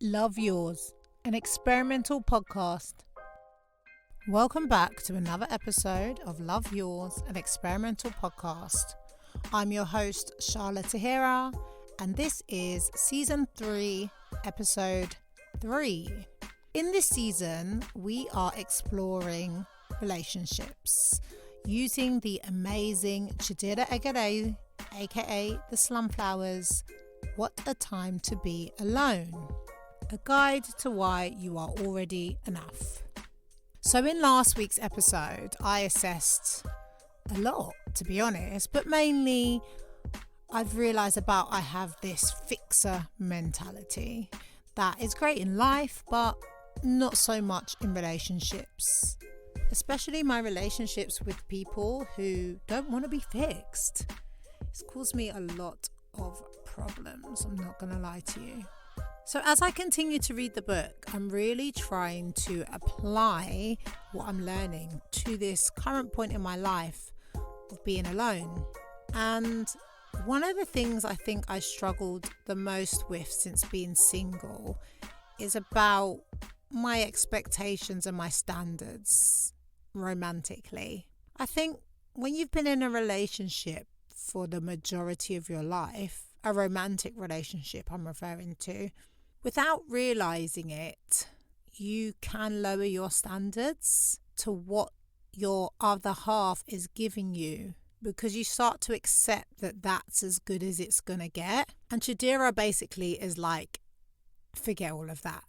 Love Yours, an experimental podcast. Welcome back to another episode of Love Yours, an experimental podcast. I'm your host, Chidera, and this is Season 3, Episode 3. In this season, we are exploring relationships using the amazing Chidera Eggerue, aka the Slumflowers, What a Time to Be Alone. A guide to why you are already enough. So in last week's episode, I assessed a lot, to be honest, but mainly I've realised I have this fixer mentality that is great in life, but not so much in relationships. Especially my relationships with people who don't want to be fixed. It's caused me a lot of problems, I'm not going to lie to you. So as I continue to read the book, I'm really trying to apply what I'm learning to this current point in my life of being alone. And one of the things I think I struggled the most with since being single is about my expectations and my standards romantically. I think when you've been in a relationship for the majority of your life, a romantic relationship I'm referring to, without realising it, you can lower your standards to what your other half is giving you because you start to accept that that's as good as it's going to get. And Chidera basically is like, forget all of that.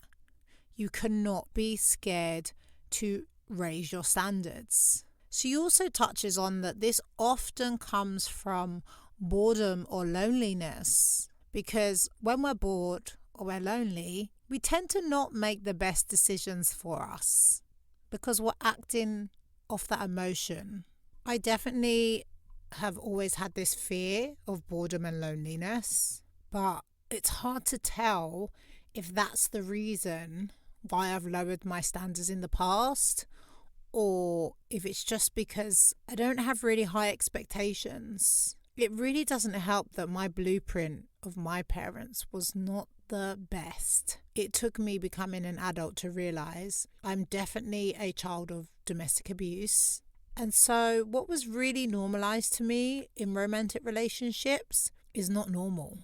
You cannot be scared to raise your standards. She also touches on that this often comes from boredom or loneliness, because when we're bored or we're lonely, we tend to not make the best decisions for us because we're acting off that emotion. I definitely have always had this fear of boredom and loneliness, but it's hard to tell if that's the reason why I've lowered my standards in the past, or if it's just because I don't have really high expectations. It really doesn't help that my blueprint of my parents was not the best. It took me becoming an adult to realise I'm definitely a child of domestic abuse. And so what was really normalised to me in romantic relationships is not normal.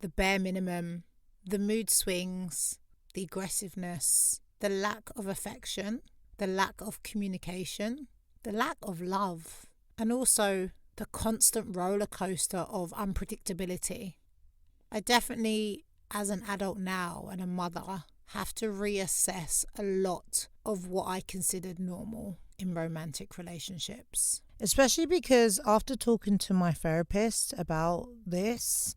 The bare minimum, the mood swings, the aggressiveness, the lack of affection, the lack of communication, the lack of love, and also the constant roller coaster of unpredictability. I definitely, as an adult now and a mother, have to reassess a lot of what I considered normal in romantic relationships. Especially because after talking to my therapist about this,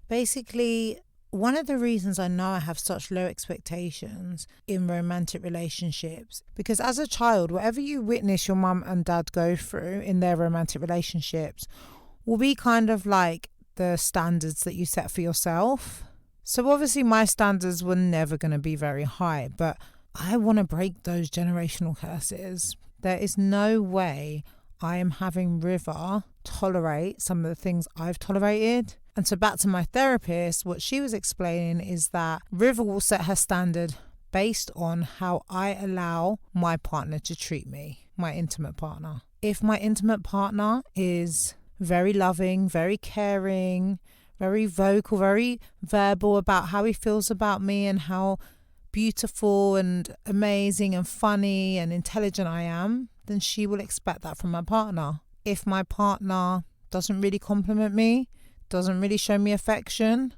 basically one of the reasons I know I have such low expectations in romantic relationships, because as a child, whatever you witness your mum and dad go through in their romantic relationships will be kind of like the standards that you set for yourself. So obviously my standards were never going to be very high, but I want to break those generational curses. There is no way I am having River tolerate some of the things I've tolerated. And so back to my therapist, what she was explaining is that River will set her standard based on how I allow my partner to treat me, my intimate partner. If my intimate partner is very loving, very caring, very vocal, very verbal about how he feels about me and how beautiful and amazing and funny and intelligent I am, then she will expect that from my partner. If my partner doesn't really compliment me, doesn't really show me affection,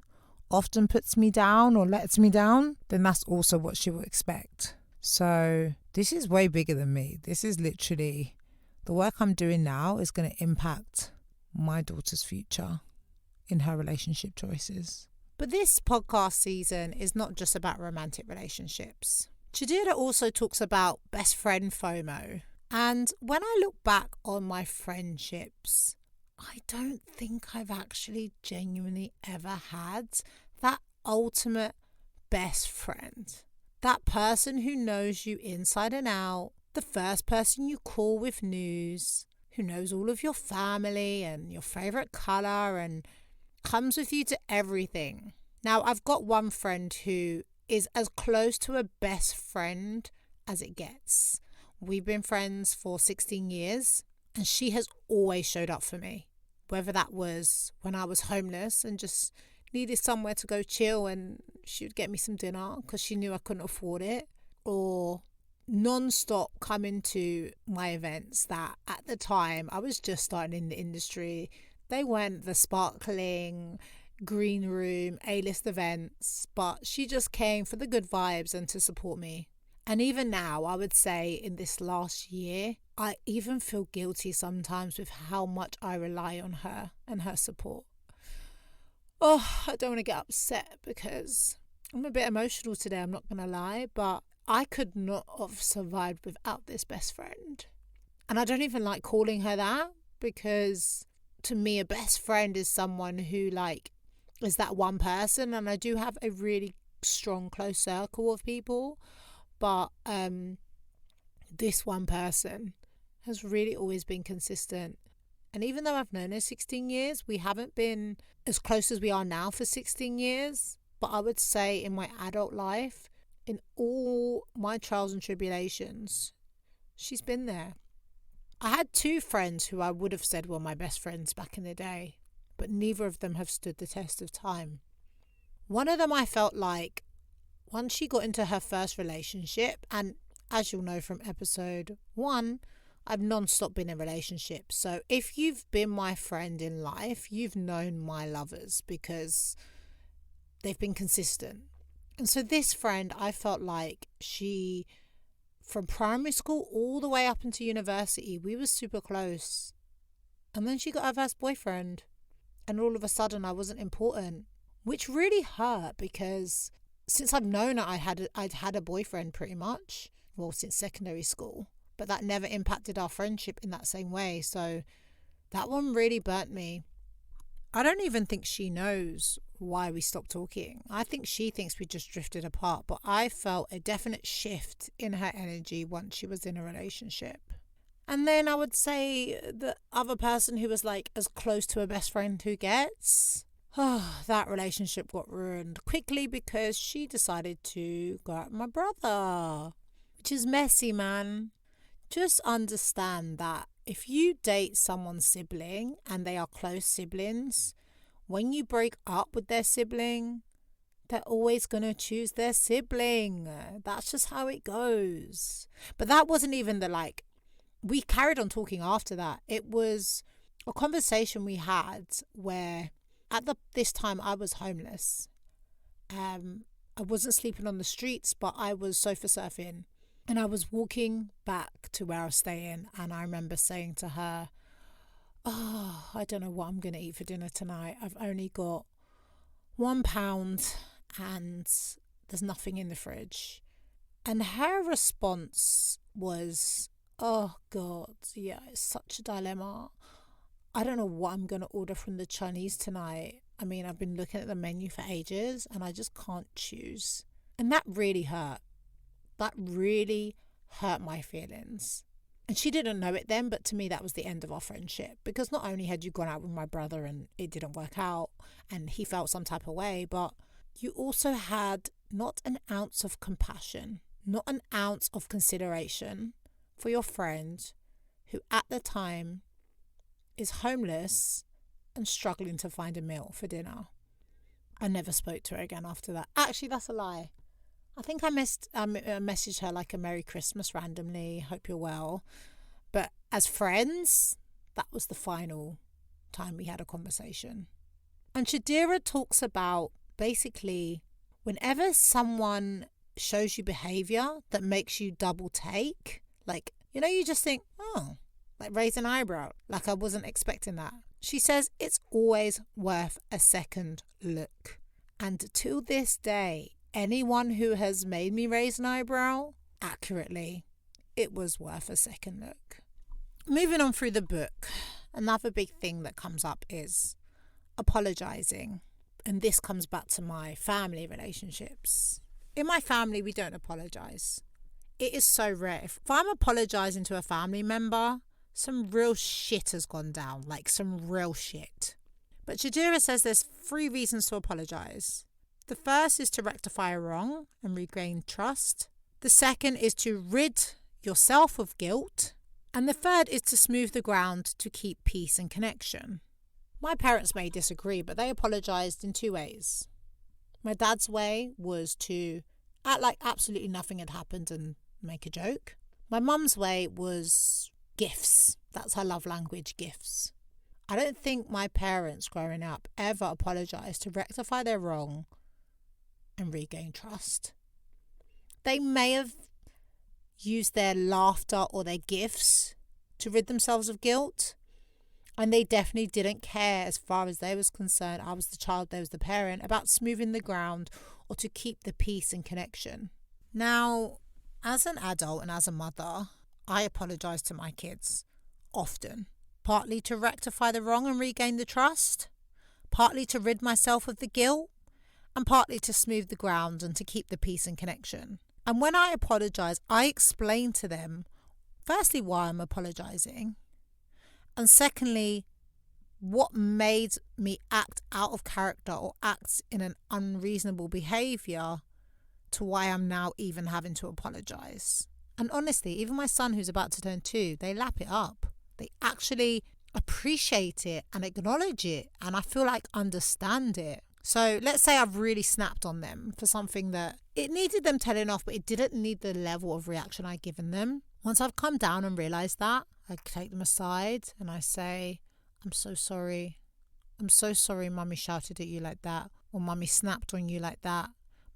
often puts me down or lets me down, then that's also what she will expect. So this is way bigger than me. This is literally, the work I'm doing now is going to impact my daughter's future in her relationship choices. But this podcast season is not just about romantic relationships. Chidera also talks about best friend FOMO. And when I look back on my friendships, I don't think I've actually genuinely ever had that ultimate best friend. That person who knows you inside and out, the first person you call with news, who knows all of your family and your favourite colour and comes with you to everything. Now, I've got one friend who is as close to a best friend as it gets. We've been friends for 16 years and she has always showed up for me. Whether that was when I was homeless and just needed somewhere to go chill and she would get me some dinner because she knew I couldn't afford it, or non-stop coming to my events that at the time I was just starting in the industry. They weren't the sparkling green room A-list events, but she just came for the good vibes and to support me. And even now, I would say in this last year, I even feel guilty sometimes with how much I rely on her and her support. Oh, I don't want to get upset because I'm a bit emotional today, I'm not going to lie, but I could not have survived without this best friend. And I don't even like calling her that, because to me, a best friend is someone who is that one person. And I do have a really strong, close circle of people. But this one person has really always been consistent. And even though I've known her 16 years, we haven't been as close as we are now for 16 years. But I would say in my adult life, in all my trials and tribulations, she's been there. I had 2 friends who I would have said were my best friends back in the day, but neither of them have stood the test of time. One of them I felt like, once she got into her first relationship, and as you'll know from episode 1, I've non-stop been in relationships. So if you've been my friend in life, you've known my lovers because they've been consistent. And so this friend, I felt like she, from primary school all the way up into university, we were super close. And then she got her first boyfriend. And all of a sudden I wasn't important, which really hurt because since I've known her, I'd had a boyfriend pretty much, well, since secondary school. But that never impacted our friendship in that same way. So that one really burnt me. I don't even think she knows why we stopped talking. I think she thinks we just drifted apart, but I felt a definite shift in her energy once she was in a relationship. And then I would say the other person who was as close to a best friend who gets, that relationship got ruined quickly because she decided to go out with my brother, which is messy, man. Just understand that if you date someone's sibling and they are close siblings, when you break up with their sibling, they're always going to choose their sibling. That's just how it goes. But that wasn't even we carried on talking after that. It was a conversation we had where this time I was homeless. I wasn't sleeping on the streets, but I was sofa surfing. And I was walking back to where I was staying, and I remember saying to her, I don't know what I'm going to eat for dinner tonight. I've only got £1 and there's nothing in the fridge. And her response was, oh God, yeah, it's such a dilemma. I don't know what I'm going to order from the Chinese tonight. I mean, I've been looking at the menu for ages and I just can't choose. And that really hurt. That really hurt my feelings. And she didn't know it then, but to me that was the end of our friendship. Because not only had you gone out with my brother and it didn't work out and he felt some type of way, but you also had not an ounce of compassion, not an ounce of consideration for your friend who at the time is homeless and struggling to find a meal for dinner. I never spoke to her again after that. Actually, that's a lie. I think I messaged her a Merry Christmas randomly, hope you're well. But as friends, that was the final time we had a conversation. And Chidera talks about basically whenever someone shows you behaviour that makes you double take, you just think, raise an eyebrow, I wasn't expecting that. She says it's always worth a second look. And to this day, anyone who has made me raise an eyebrow, accurately, it was worth a second look. Moving on through the book, another big thing that comes up is apologising. And this comes back to my family relationships. In my family, we don't apologise. It is so rare. If I'm apologising to a family member, some real shit has gone down, some real shit. But Chidera says there's 3 reasons to apologise. The first is to rectify a wrong and regain trust. The second is to rid yourself of guilt. And the third is to smooth the ground to keep peace and connection. My parents may disagree, but they apologised in 2 ways. My dad's way was to act like absolutely nothing had happened and make a joke. My mum's way was gifts. That's her love language, gifts. I don't think my parents growing up ever apologised to rectify their wrong and regain trust. They may have used their laughter or their gifts to rid themselves of guilt, and they definitely didn't care, as far as they was concerned, I was the child, they was the parent, about smoothing the ground or to keep the peace and connection. Now, as an adult and as a mother, I apologise to my kids often, partly to rectify the wrong and regain the trust, partly to rid myself of the guilt, and partly to smooth the ground and to keep the peace and connection. And when I apologise, I explain to them, firstly, why I'm apologising, and secondly, what made me act out of character or act in an unreasonable behaviour to why I'm now even having to apologise. And honestly, even my son, who's about to turn 2, they lap it up. They actually appreciate it and acknowledge it, and I feel like understand it. So let's say I've really snapped on them for something that it needed them telling off, but it didn't need the level of reaction I'd given them. Once I've come down and realised that, I take them aside and I say, I'm so sorry. I'm so sorry Mummy shouted at you like that, or Mummy snapped on you like that.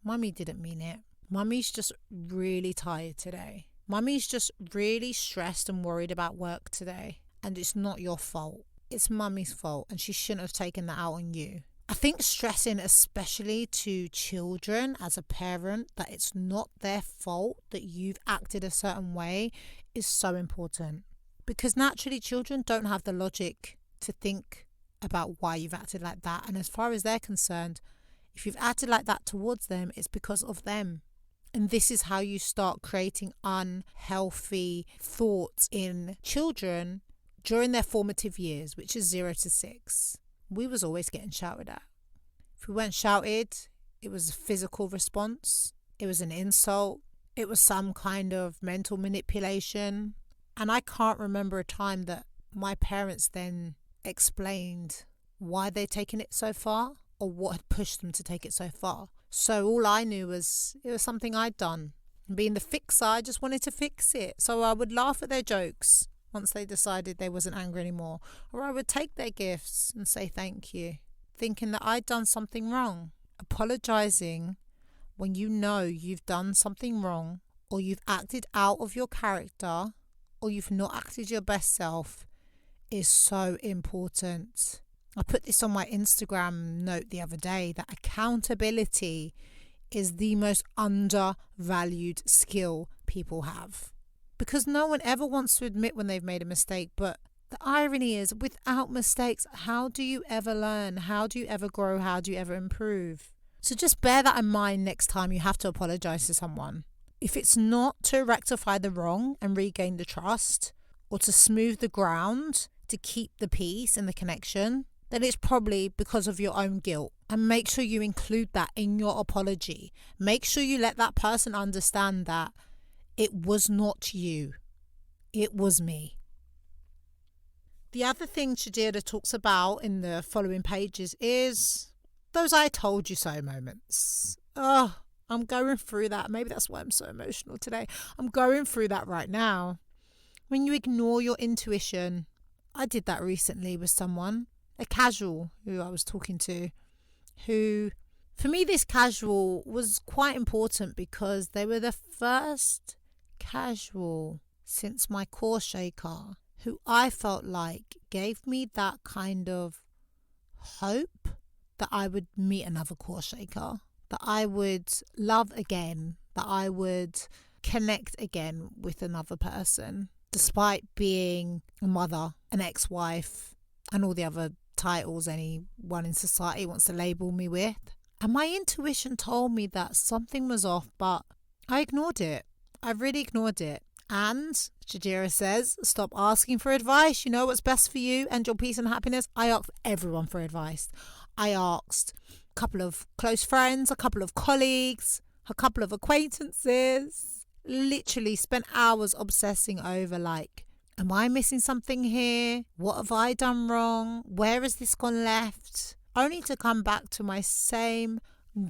Mummy didn't mean it. Mummy's just really tired today. Mummy's just really stressed and worried about work today, and it's not your fault. It's Mummy's fault, and she shouldn't have taken that out on you. I think stressing, especially to children as a parent, that it's not their fault that you've acted a certain way is so important. Because naturally children don't have the logic to think about why you've acted like that. And as far as they're concerned, if you've acted like that towards them, it's because of them. And this is how you start creating unhealthy thoughts in children during their formative years, which is 0 to 6. We was always getting shouted at. If we weren't shouted, it was a physical response. It was an insult. It was some kind of mental manipulation. And I can't remember a time that my parents then explained why they'd taken it so far or what had pushed them to take it so far. So all I knew was it was something I'd done. And being the fixer, I just wanted to fix it. So I would laugh at their jokes once they decided they wasn't angry anymore. Or I would take their gifts and say thank you, thinking that I'd done something wrong. Apologising when you know you've done something wrong, or you've acted out of your character, or you've not acted your best self, is so important. I put this on my Instagram note the other day, that accountability is the most undervalued skill people have. Because no one ever wants to admit when they've made a mistake. But the irony is, without mistakes, how do you ever learn? How do you ever grow? How do you ever improve? So just bear that in mind next time you have to apologise to someone. If it's not to rectify the wrong and regain the trust, or to smooth the ground to keep the peace and the connection, then it's probably because of your own guilt. And make sure you include that in your apology. Make sure you let that person understand that it was not you. It was me. The other thing Chidera talks about in the following pages is those I told you so moments. Oh, I'm going through that. Maybe that's why I'm so emotional today. I'm going through that right now. When you ignore your intuition. I did that recently with someone, a casual who I was talking to, who, for me, this casual was quite important because they were the first casual since my core shaker who I felt like gave me that kind of hope that I would meet another core shaker, that I would love again, that I would connect again with another person, despite being a mother, an ex-wife, and all the other titles anyone in society wants to label me with. And my intuition told me that something was off, but I ignored it. I really ignored it. And Chidera says, stop asking for advice. You know what's best for you and your peace and happiness. I asked everyone for advice. I asked a couple of close friends, a couple of colleagues, a couple of acquaintances. Literally spent hours obsessing over like, am I missing something here? What have I done wrong? Where has this gone left? Only to come back to my same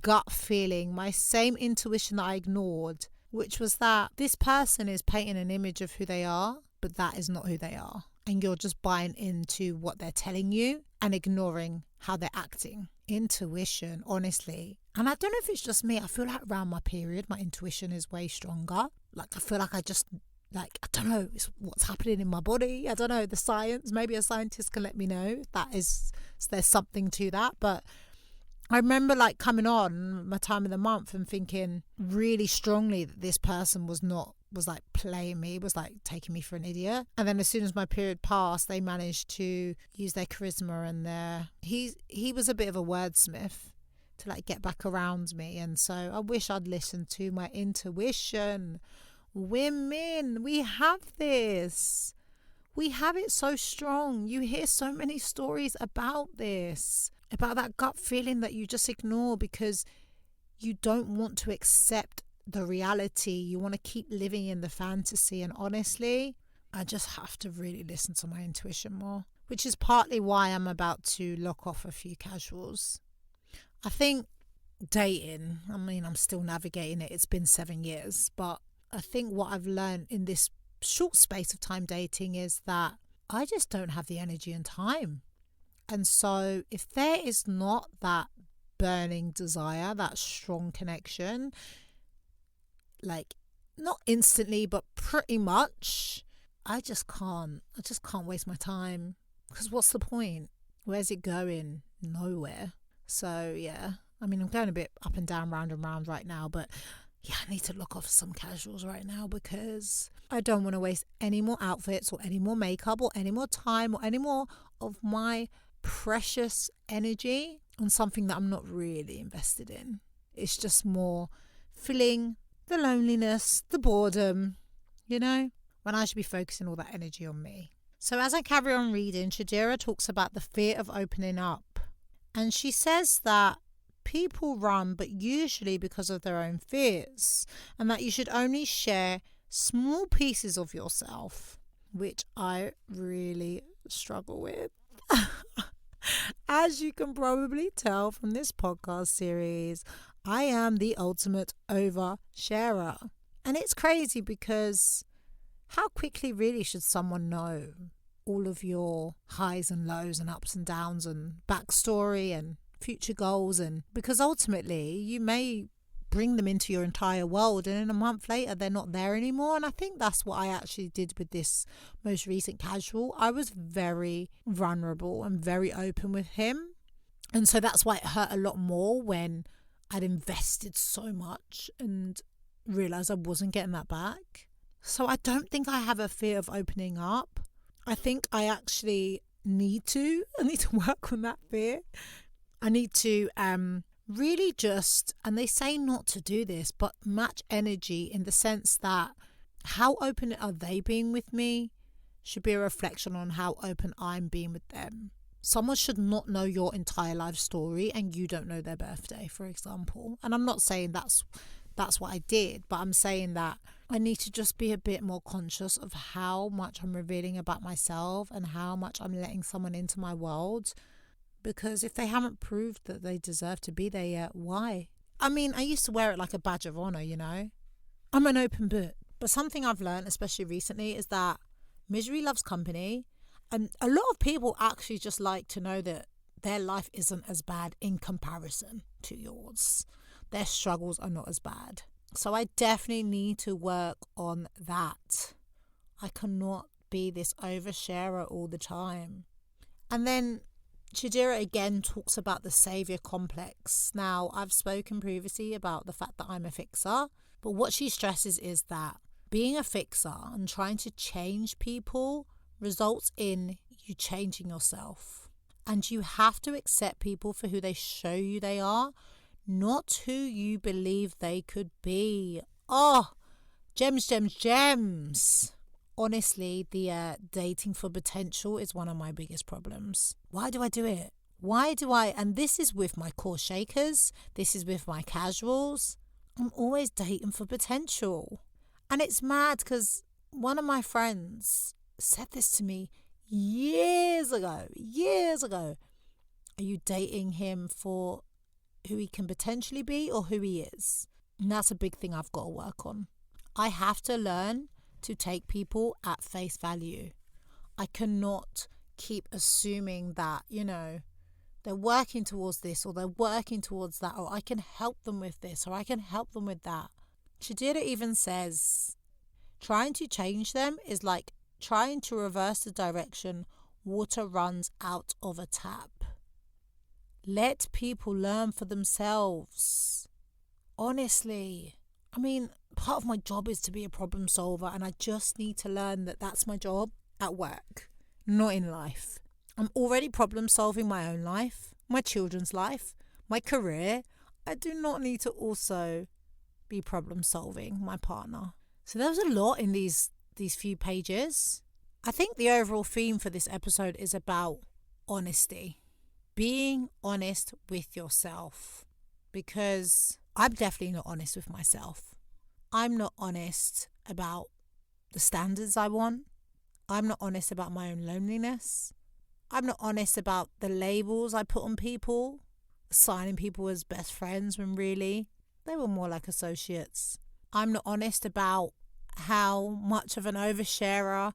gut feeling, my same intuition that I ignored, which was that this person is painting an image of who they are, but that is not who they are. And you're just buying into what they're telling you and ignoring how they're acting. Intuition, honestly. And I don't know if it's just me. I feel like around my period, my intuition is way stronger. Like I feel like I don't know, it's what's happening in my body. I don't know, the science. Maybe a scientist can let me know if there's something to that. But I remember like coming on my time of the month and thinking really strongly that this person was like playing me, was like taking me for an idiot. And then as soon as my period passed, they managed to use their charisma and he was a bit of a wordsmith to like get back around me. And so I wish I'd listened to my intuition. Women, we have this. We have it so strong. You hear so many stories about this, about that gut feeling that you just ignore because you don't want to accept the reality. You want to keep living in the fantasy. And honestly, I just have to really listen to my intuition more, which is partly why I'm about to lock off a few casuals. I think dating, I'm still navigating it. It's been 7 years, but I think what I've learned in this short space of time dating is that I just don't have the energy and time. And so if there is not that burning desire, that strong connection, like not instantly, but pretty much, I just can't waste my time, because what's the point? Where's it going? Nowhere. So yeah, I'm going a bit up and down, round and round right now, but yeah, I need to look off some casuals right now because I don't want to waste any more outfits or any more makeup or any more time or any more of my precious energy on something that I'm not really invested in. It's just more filling the loneliness, the boredom, when I should be focusing all that energy on me. So as I carry on reading, Chidera talks about the fear of opening up. And she says that people run, but usually because of their own fears, and that you should only share small pieces of yourself, which I really struggle with. As you can probably tell from this podcast series, I am the ultimate oversharer. And it's crazy because how quickly really should someone know all of your highs and lows and ups and downs and backstory and future goals? And because ultimately you may bring them into your entire world and then a month later they're not there anymore. And I think that's what I actually did with this most recent casual. I was very vulnerable and very open with him, and so that's why it hurt a lot more when I'd invested so much and realized I wasn't getting that back. So I don't think I have a fear of opening up. I think I actually need to work on that fear. I need to really just, and they say not to do this, but match energy, in the sense that how open are they being with me should be a reflection on how open I'm being with them. Someone should not know your entire life story and you don't know their birthday, for example. And I'm not saying that's what I did, but I'm saying that I need to just be a bit more conscious of how much I'm revealing about myself and how much I'm letting someone into my world. Because if they haven't proved that they deserve to be there yet, why? I used to wear it like a badge of honor, I'm an open book. But something I've learned, especially recently, is that misery loves company. And a lot of people actually just like to know that their life isn't as bad in comparison to yours. Their struggles are not as bad. So I definitely need to work on that. I cannot be this oversharer all the time. And then Chidera again talks about the saviour complex. Now, I've spoken previously about the fact that I'm a fixer, but what she stresses is that being a fixer and trying to change people results in you changing yourself. And you have to accept people for who they show you they are, not who you believe they could be. Oh, gems, gems, gems. Honestly, the dating for potential is one of my biggest problems. Why do I do it? Why do I, and this is with my core shakers, this is with my casuals, I'm always dating for potential. And it's mad because one of my friends said this to me years ago. Are you dating him for who he can potentially be or who he is? And that's a big thing I've got to work on. I have to learn to take people at face value. I cannot keep assuming that, they're working towards this or they're working towards that, or I can help them with this or I can help them with that. Chidera even says, trying to change them is like trying to reverse the direction water runs out of a tap. Let people learn for themselves. Honestly, part of my job is to be a problem solver, and I just need to learn that that's my job at work, not in life. I'm already problem solving my own life, my children's life, my career. I do not need to also be problem solving my partner. So there was a lot in these few pages. I think the overall theme for this episode is about honesty. Being honest with yourself, because I'm definitely not honest with myself. I'm not honest about the standards I want. I'm not honest about my own loneliness. I'm not honest about the labels I put on people, assigning people as best friends when really they were more like associates. I'm not honest about how much of an oversharer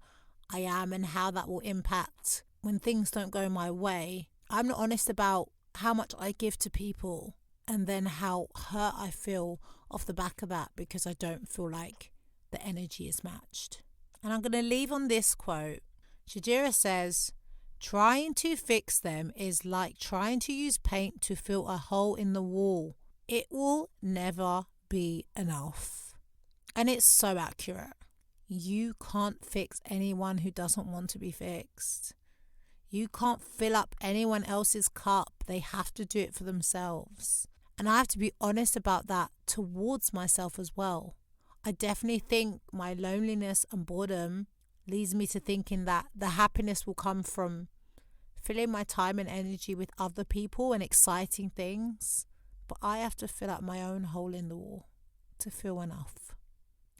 I am and how that will impact when things don't go my way. I'm not honest about how much I give to people and then how hurt I feel off the back of that because I don't feel like the energy is matched. And I'm going to leave on this quote. Chidera says, trying to fix them is like trying to use paint to fill a hole in the wall. It will never be enough. And it's so accurate. You can't fix anyone who doesn't want to be fixed. You can't fill up anyone else's cup. They have to do it for themselves. And I have to be honest about that towards myself as well. I definitely think my loneliness and boredom leads me to thinking that the happiness will come from filling my time and energy with other people and exciting things. But I have to fill up my own hole in the wall to feel enough.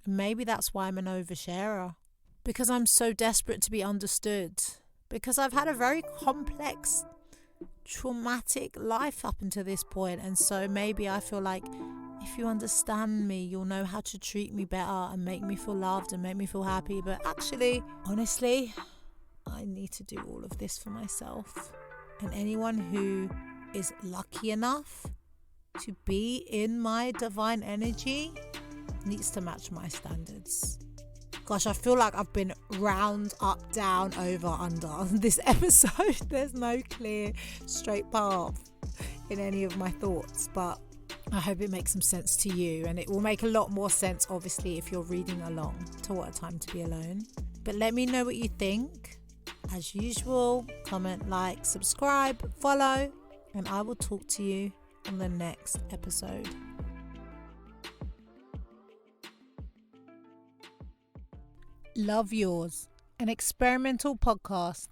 And maybe that's why I'm an oversharer. Because I'm so desperate to be understood. Because I've had a very complex, traumatic life up until this point. And so maybe I feel like if you understand me, you'll know how to treat me better and make me feel loved and make me feel happy. But actually, honestly, I need to do all of this for myself. And anyone who is lucky enough to be in my divine energy needs to match my standards. Gosh, I feel like I've been round, up, down, over, under on this episode. There's no clear, straight path in any of my thoughts, but I hope it makes some sense to you, and it will make a lot more sense, obviously, if you're reading along to What a Time to Be Alone. But let me know what you think. As usual, comment, like, subscribe, follow, and I will talk to you on the next episode. Love Yours, an experimental podcast.